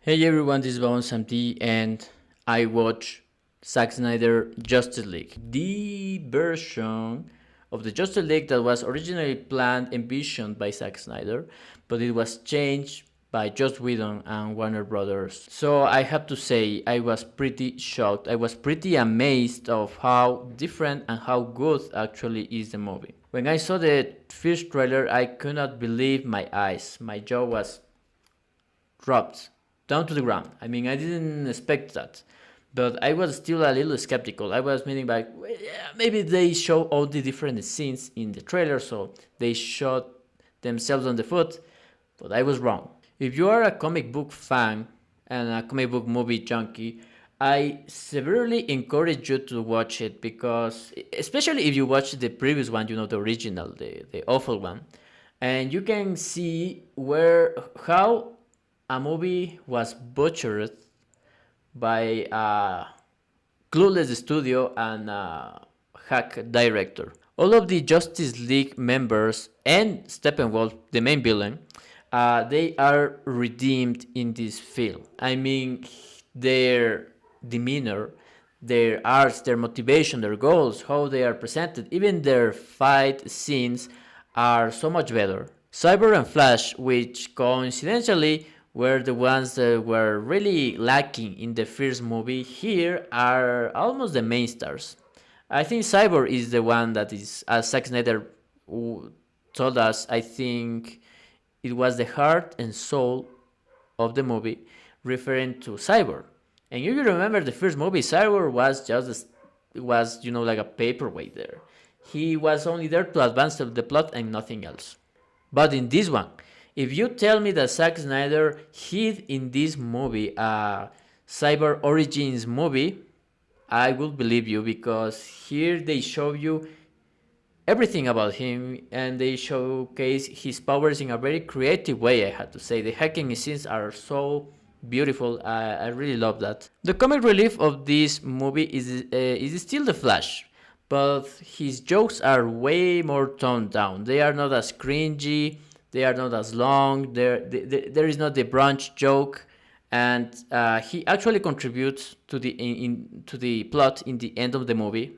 Hey everyone, this is Bounce MT and I watch Zack Snyder Justice League. The version of the Justice League that was originally planned, envisioned by Zack Snyder, but it was changed by Joss Whedon and Warner Brothers. So I have to say I was pretty shocked. I was pretty amazed of how different and how good actually is the movie. When I saw the first trailer, I could not believe my eyes. My jaw was dropped down to the ground. I mean, I didn't expect that, but I was still a little skeptical. I was meaning like, well, yeah, maybe they show all the different scenes in the trailer, so they shot themselves on the foot, but I was wrong. If you are a comic book fan and a comic book movie junkie, I severely encourage you to watch it because, especially if you watch the previous one, the original, the awful one, and you can see how a movie was butchered by a clueless studio and a hack director. All of the Justice League members and Steppenwolf, the main villain, they are redeemed in this film. I mean, their demeanor, their arts, their motivation, their goals, how they are presented, even their fight scenes are so much better. Cyber and Flash, which coincidentally were the ones that were really lacking in the first movie, here are almost the main stars. I think Cyber is the one that is, as Zack Snyder told us, I think it was the heart and soul of the movie, referring to Cyber. And if you remember the first movie, Cyber was like a paperweight there. He was only there to advance the plot and nothing else. But in this one, if you tell me that Zack Snyder hid in this movie a Cyber Origins movie, I will believe you, because here they show you everything about him and they showcase his powers in a very creative way, I have to say. The hacking scenes are so beautiful. I really love that. The comic relief of this movie is still the Flash, but his jokes are way more toned down. They are not as cringy, they are not as long. There is not the branch joke, and he actually contributes to the plot in the end of the movie.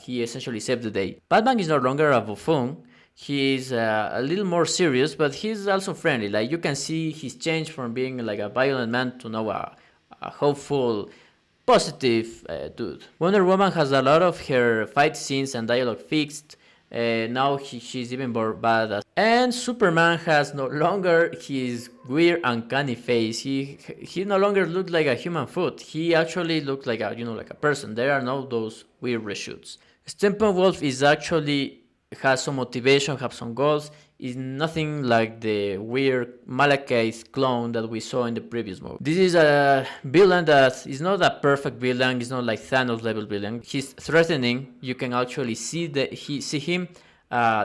He essentially saved the day. Batman is no longer a buffoon. He is a little more serious, but he's also friendly. Like, you can see his change from being like a violent man to now a hopeful, positive dude. Wonder Woman has a lot of her fight scenes and dialogue fixed. Now she's even more badass. And Superman has no longer his weird uncanny face. He no longer looked like a human foot. He actually looked like a person. There are no those weird reshoots. Steppenwolf is actually has some motivation, have some goals. Is nothing like the weird Malekith clone that we saw in the previous movie. This is a villain that is not a perfect villain. It's not like Thanos level villain. He's threatening. You can actually see him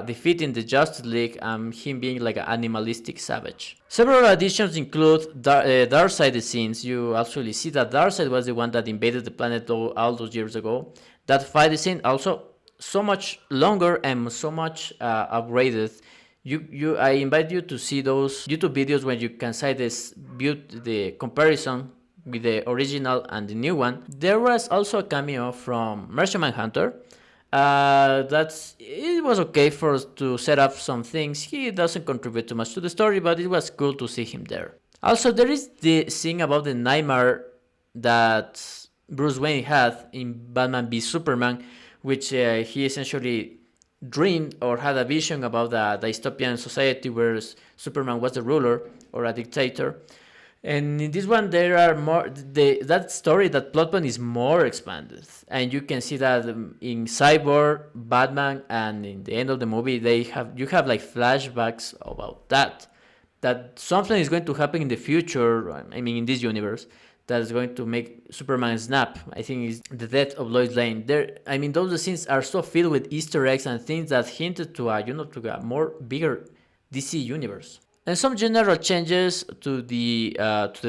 defeating the Justice League and him being like an animalistic savage. Several additions include Darkseid scenes. You actually see that Darkseid was the one that invaded the planet all those years ago. That fight scene also so much longer and so much upgraded. I invite you to see those YouTube videos when you can see the comparison with the original and the new one. There was also a cameo from Martian Manhunter. It was okay for us to set up some things. He doesn't contribute too much to the story, but it was cool to see him there. Also, there is the thing about the nightmare that Bruce Wayne had in Batman v Superman, which he essentially dreamed or had a vision about a dystopian society where Superman was the ruler or a dictator. And in this one, there are more. That story, that plot point is more expanded, and you can see that in Cyborg, Batman, and in the end of the movie, you have like flashbacks about that something is going to happen in the future. I mean, in this universe, that is going to make Superman snap. I think is the death of Lois Lane. Those scenes are so filled with Easter eggs and things that hinted to a more bigger DC universe. And some general changes to the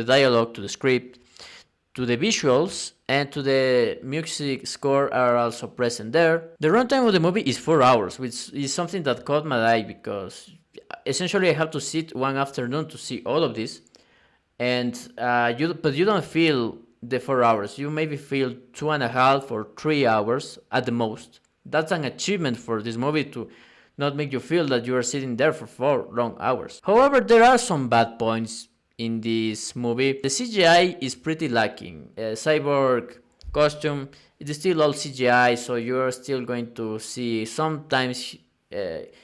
dialogue, to the script, to the visuals, and to the music score are also present there. The runtime of the movie is 4 hours, which is something that caught my eye because essentially I have to sit one afternoon to see all of this. and but you don't feel the 4 hours. You maybe feel 2.5 or 3 hours at the most. That's an achievement for this movie to not make you feel that you are sitting there for 4 long hours. However, there are some bad points in this movie. The CGI is pretty lacking. Cyborg costume, it is still all CGI, so you're still going to see sometimes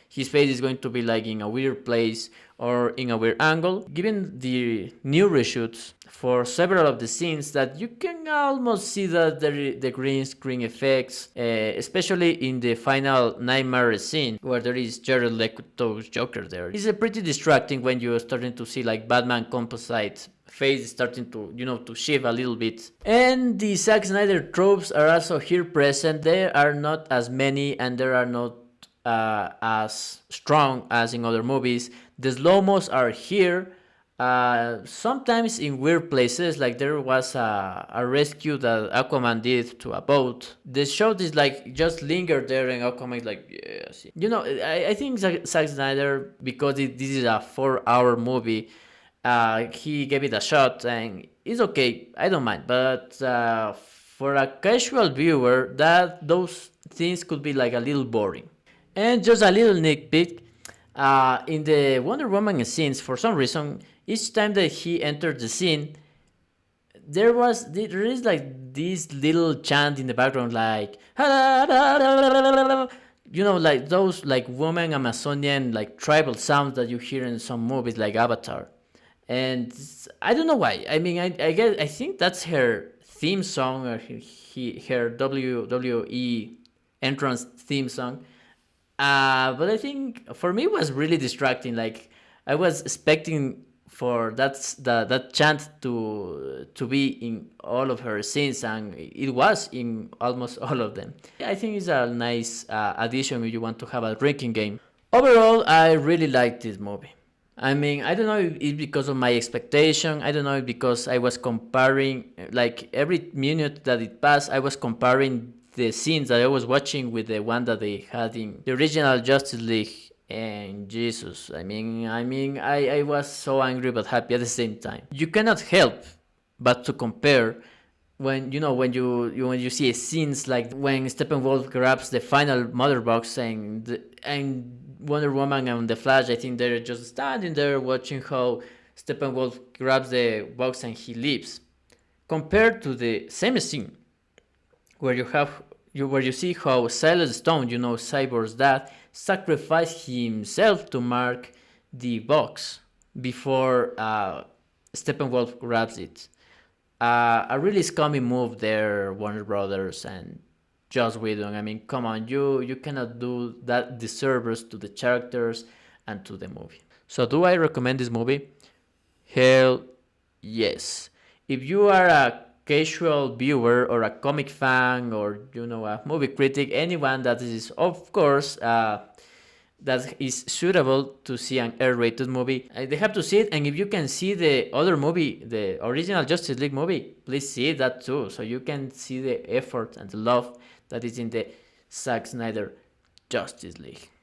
his face is going to be like in a weird place or in a weird angle. Given the new reshoots for several of the scenes, that you can almost see that the green screen effects, especially in the final nightmare scene where there is Jared Leto's Joker there. It's pretty distracting when you're starting to see like Batman composite face starting to, to shift a little bit. And the Zack Snyder tropes are also here present. There are not as many, and there are not as strong as in other movies. The slow-mos are here, sometimes in weird places, like there was a rescue that Aquaman did to a boat. The shot is like just lingered there, and Aquaman is like, yes. I think Zack Snyder, because this is a 4-hour movie, he gave it a shot, and it's okay. I don't mind, but for a casual viewer, those things could be like a little boring. And just a little nitpick, in the Wonder Woman scenes, for some reason, each time that he entered the scene, there is like this little chant in the background, like like those like woman Amazonian like tribal sounds that you hear in some movies like Avatar. And I don't know why. I mean, I think that's her theme song, or her WWE entrance theme song. But I think for me it was really distracting. Like I was expecting for that chant to be in all of her scenes, and it was in almost all of them. I think it's a nice addition if you want to have a drinking game. Overall, I really liked this movie. I mean, I don't know if it's because of my expectation. I don't know if because I was comparing, like every minute that it passed, I was comparing the scenes that I was watching with the one that they had in the original Justice League. And Jesus, I was so angry but happy at the same time. You cannot help but to compare when you see scenes like when Steppenwolf grabs the final mother box, and Wonder Woman and the Flash, I think they're just standing there watching how Steppenwolf grabs the box and he leaves, compared to the same scene where you see how Silas Stone, Cyborg's dad, sacrificed himself to mark the box before Steppenwolf grabs it. A really scummy move there, Warner Brothers and Joss Whedon. I mean, come on, you cannot do that disservice to the characters and to the movie. So, do I recommend this movie? Hell yes. If you are a casual viewer or a comic fan, or a movie critic, anyone that is, of course, that is suitable to see an R-rated movie, they have to see it. And if you can see the other movie, the original Justice League movie, please see that too, so you can see the effort and the love that is in the Zack Snyder Justice League.